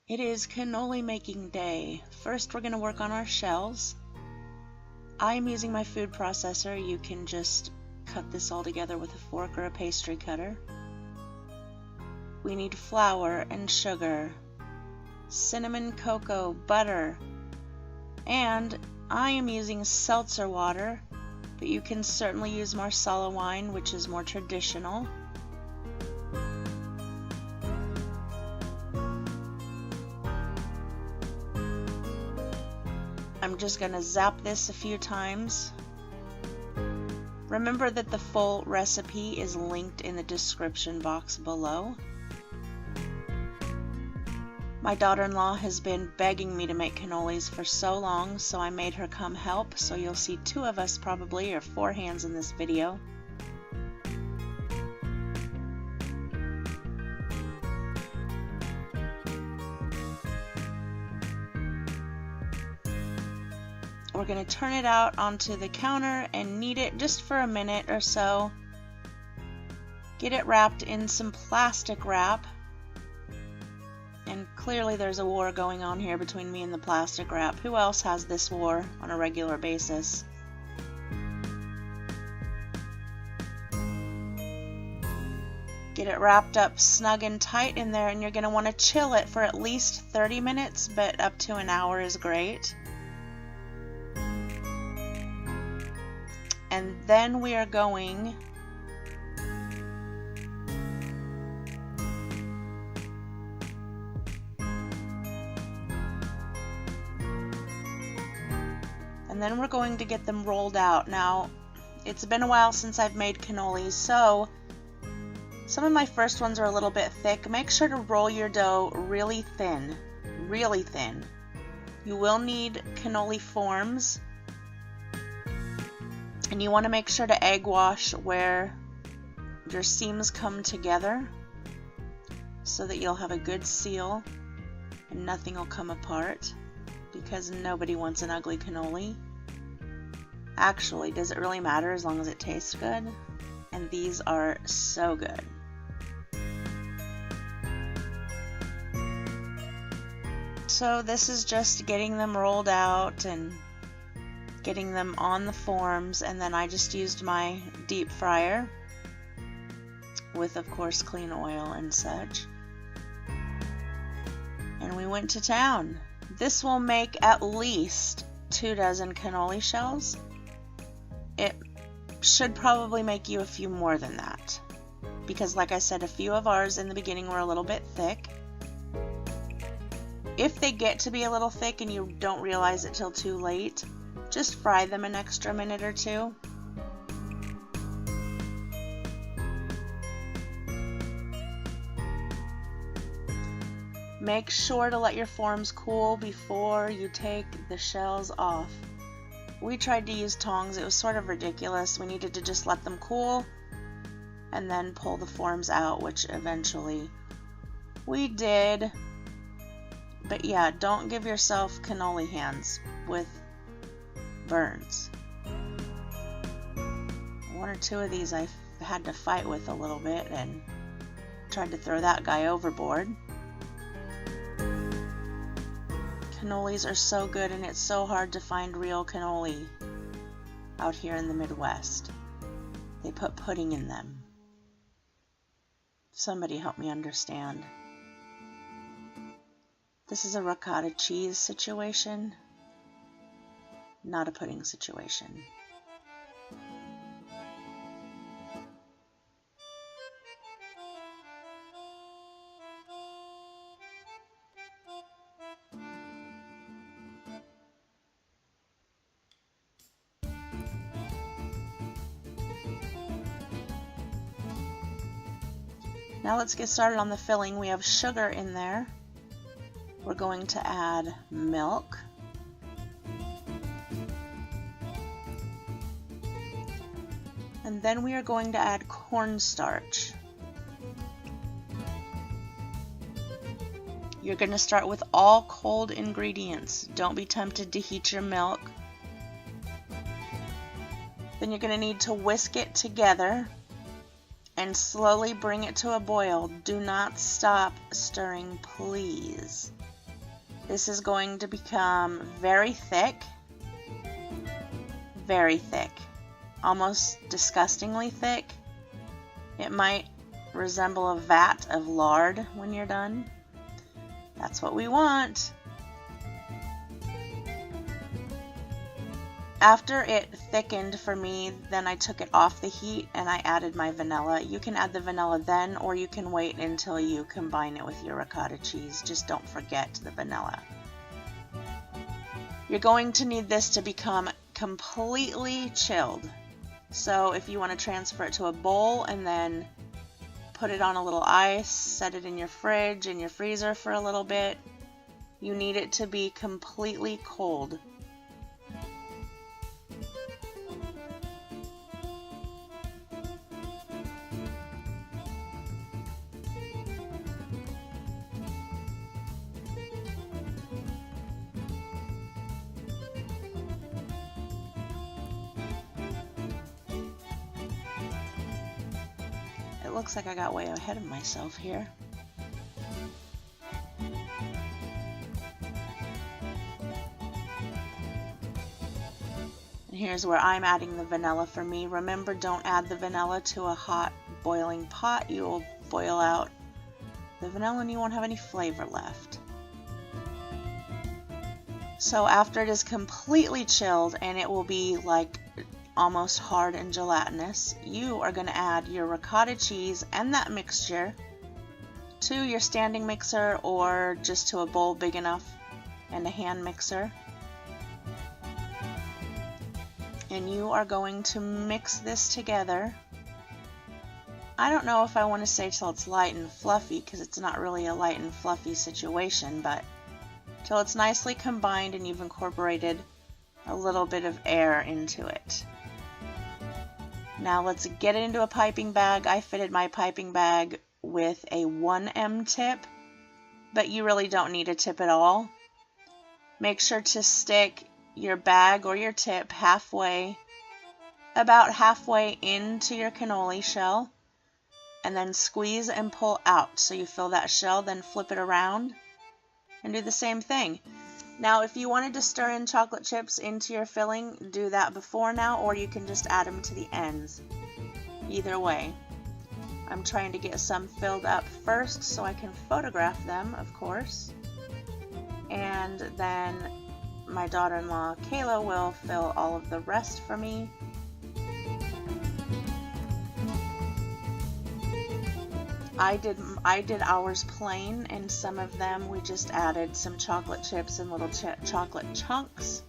It is cannoli making day. First, we're going to work on our shells. I am using my food processor. You can just cut this all together with a fork or a pastry cutter. We need flour and sugar, cinnamon, cocoa, butter, and I am using seltzer water, but you can certainly use Marsala wine, which is more traditional. I'm just going to zap this a few times. Remember that the full recipe is linked in the description box below. My daughter-in-law has been begging me to make cannolis for so long, so I made her come help, so you'll see 2 of us probably, or 4 hands in this video. We're going to turn it out onto the counter and knead it just for a minute or so. Get it wrapped in some plastic wrap. And clearly there's a war going on here between me and the plastic wrap. Who else has this war on a regular basis? Get it wrapped up snug and tight in there, and you're going to want to chill it for at least 30 minutes, but up to an hour is great. And then we are going to get them rolled out. Now, it's been a while since I've made cannolis, so some of my first ones are a little bit thick. Make sure to roll your dough really thin, really thin. You will need cannoli forms, and you want to make sure to egg wash where your seams come together so that you'll have a good seal and nothing will come apart, because nobody wants an ugly cannoli. Actually, does it really matter as long as it tastes good? And these are so good. So this is just getting them rolled out and getting them on the forms, and then I just used my deep fryer with, of course, clean oil and such. And we went to town. This will make at least 2 dozen cannoli shells. It should probably make you a few more than that, because like I said, a few of ours in the beginning were a little bit thick. If they get to be a little thick and you don't realize it till too late, just fry them an extra minute or 2. Make sure to let your forms cool before you take the shells off. We tried to use tongs. It was sort of ridiculous. We needed to just let them cool and then pull the forms out, which eventually we did. But yeah, don't give yourself cannoli hands with burns. 1 or 2 of these I had to fight with a little bit and tried to throw that guy overboard. Cannolis are so good, and it's so hard to find real cannoli out here in the Midwest. They put pudding in them. Somebody help me understand. This is a ricotta cheese situation, not a pudding situation. Now let's get started on the filling. We have sugar in there. We're going to add milk. And then we are going to add cornstarch. You're going to start with all cold ingredients. Don't be tempted to heat your milk. Then you're going to need to whisk it together and slowly bring it to a boil. Do not stop stirring, please. This is going to become very thick, almost disgustingly thick. It might resemble a vat of lard when you're done. That's what we want. After it thickened for me, then I took it off the heat and I added my vanilla. You can add the vanilla then, or you can wait until you combine it with your ricotta cheese. Just don't forget the vanilla. You're going to need this to become completely chilled. So if you want to transfer it to a bowl and then put it on a little ice, set it in your fridge, in your freezer for a little bit, you need it to be completely cold. It looks like I got way ahead of myself here. And here's where I'm adding the vanilla for me. Remember, don't add the vanilla to a hot boiling pot. You will boil out the vanilla and you won't have any flavor left. So after it is completely chilled and it will be like almost hard and gelatinous, you are going to add your ricotta cheese and that mixture to your standing mixer or just to a bowl big enough and a hand mixer. And you are going to mix this together. I don't know if I want to say till it's light and fluffy, because it's not really a light and fluffy situation, but till it's nicely combined and you've incorporated a little bit of air into it. Now let's get it into a piping bag. I fitted my piping bag with a 1M tip, but you really don't need a tip at all. Make sure to stick your bag or your tip about halfway into your cannoli shell, and then squeeze and pull out so you fill that shell, then flip it around and do the same thing. Now, if you wanted to stir in chocolate chips into your filling, do that before now, or you can just add them to the ends. Either way. I'm trying to get some filled up first so I can photograph them, of course. And then my daughter-in-law, Kayla, will fill all of the rest for me. I did ours plain, and some of them we just added some chocolate chips and little chocolate chunks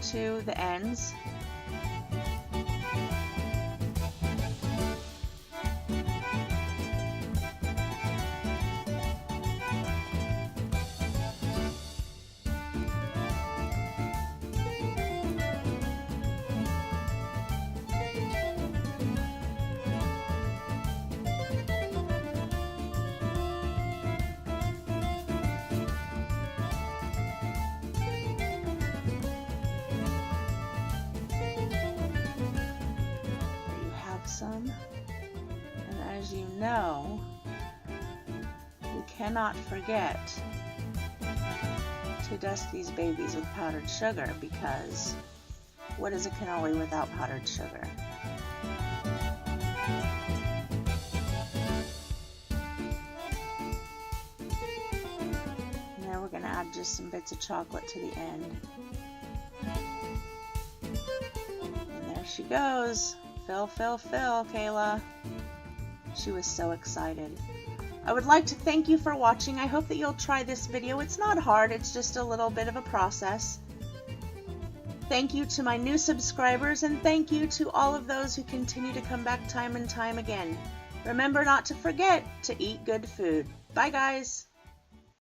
to the ends. Some, and as you know, you cannot forget to dust these babies with powdered sugar, because what is a cannoli without powdered sugar? Now we're going to add just some bits of chocolate to the end. And there she goes. Fill, fill, fill, Kayla. She was so excited. I would like to thank you for watching. I hope that you'll try this video. It's not hard, it's just a little bit of a process. Thank you to my new subscribers, and thank you to all of those who continue to come back time and time again. Remember not to forget to eat good food. Bye, guys.